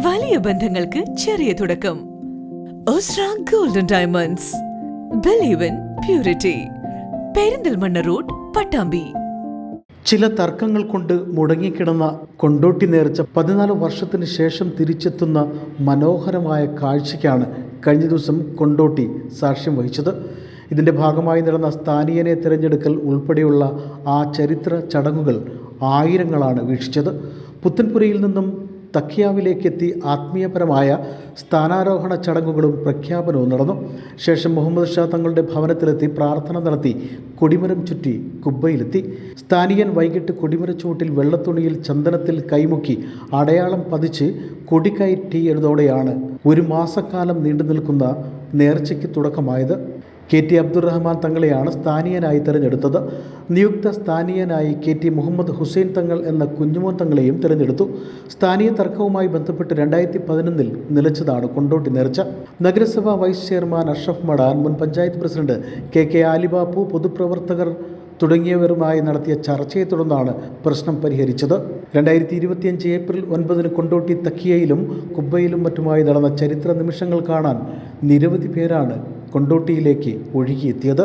വലിയ ബന്ധങ്ങൾക്ക് ചെറിയ തുടക്കം. Osra golden diamonds. Believe in purity. Perinthalmanna road, Pattambi. ചില തർക്കങ്ങൾ കൊണ്ട് മുടങ്ങിക്കിടന്ന കൊണ്ടോട്ടി നേർച്ച 14 വർഷത്തിന് ശേഷം തിരിച്ചെത്തുന്ന മനോഹരമായ കാഴ്ചയ്ക്കാണ് കഴിഞ്ഞ ദിവസം കൊണ്ടോട്ടി സാക്ഷ്യം വഹിച്ചത്. ഇതിൻ്റെ ഭാഗമായി നടന്ന സ്ഥാനീയനെ തിരഞ്ഞെടുക്കൽ ഉൾപ്പെടെയുള്ള ആ ചരിത്ര ചടങ്ങുകൾ ആയിരങ്ങളാണ് വീക്ഷിച്ചത്. പുത്തൻപുരയിൽ നിന്നും തക്കിയാവിലേക്കെത്തി ആത്മീയപരമായ സ്ഥാനാരോഹണ ചടങ്ങുകളും പ്രഖ്യാപനവും നടന്നു. ശേഷം മുഹമ്മദ് ഷാ തങ്ങളുടെ ഭവനത്തിലെത്തി പ്രാർത്ഥന നടത്തി കൊടിമരം ചുറ്റി കുബ്ബയിലെത്തി. സ്ഥാനീയൻ വൈകിട്ട് കൊടിമരച്ചുവട്ടിൽ വെള്ളത്തുണിയിൽ ചന്ദനത്തിൽ കൈമുക്കി അടയാളം പതിച്ച് കൊടികയറ്റിയതോടെയാണ് 1 മാസക്കാലം നീണ്ടു നിൽക്കുന്ന നേർച്ചയ്ക്ക് തുടക്കമായത്. KT അബ്ദുറഹ്മാൻ തങ്ങളെയാണ് സ്ഥാനീയനായി തിരഞ്ഞെടുത്തത്. നിയുക്ത സ്ഥാനീയനായി KT മുഹമ്മദ് ഹുസൈൻ തങ്ങൾ എന്ന കുഞ്ഞുമോൻ തങ്ങളെയും തിരഞ്ഞെടുത്തു. സ്ഥാനീയ തർക്കവുമായി ബന്ധപ്പെട്ട് 2011 നിലച്ചതാണ് കൊണ്ടോട്ടി നേർച്ച. നഗരസഭാ വൈസ് ചെയർമാൻ അഷ്റഫ് മടാൻ, മുൻ പഞ്ചായത്ത് പ്രസിഡന്റ് KK ആലിബാപ്പു, പൊതുപ്രവർത്തകർ തുടങ്ങിയവരുമായി നടത്തിയ ചർച്ചയെ തുടർന്നാണ് പ്രശ്നം പരിഹരിച്ചത്. 2025 ഏപ്രിൽ 9 കൊണ്ടോട്ടി തക്കിയയിലും കുബ്ബയിലും മറ്റുമായി നടന്ന ചരിത്ര നിമിഷങ്ങൾ കാണാൻ നിരവധി പേരാണ് കൊണ്ടോട്ടിയിലേക്ക് ഒഴുകിയെത്തിയത്.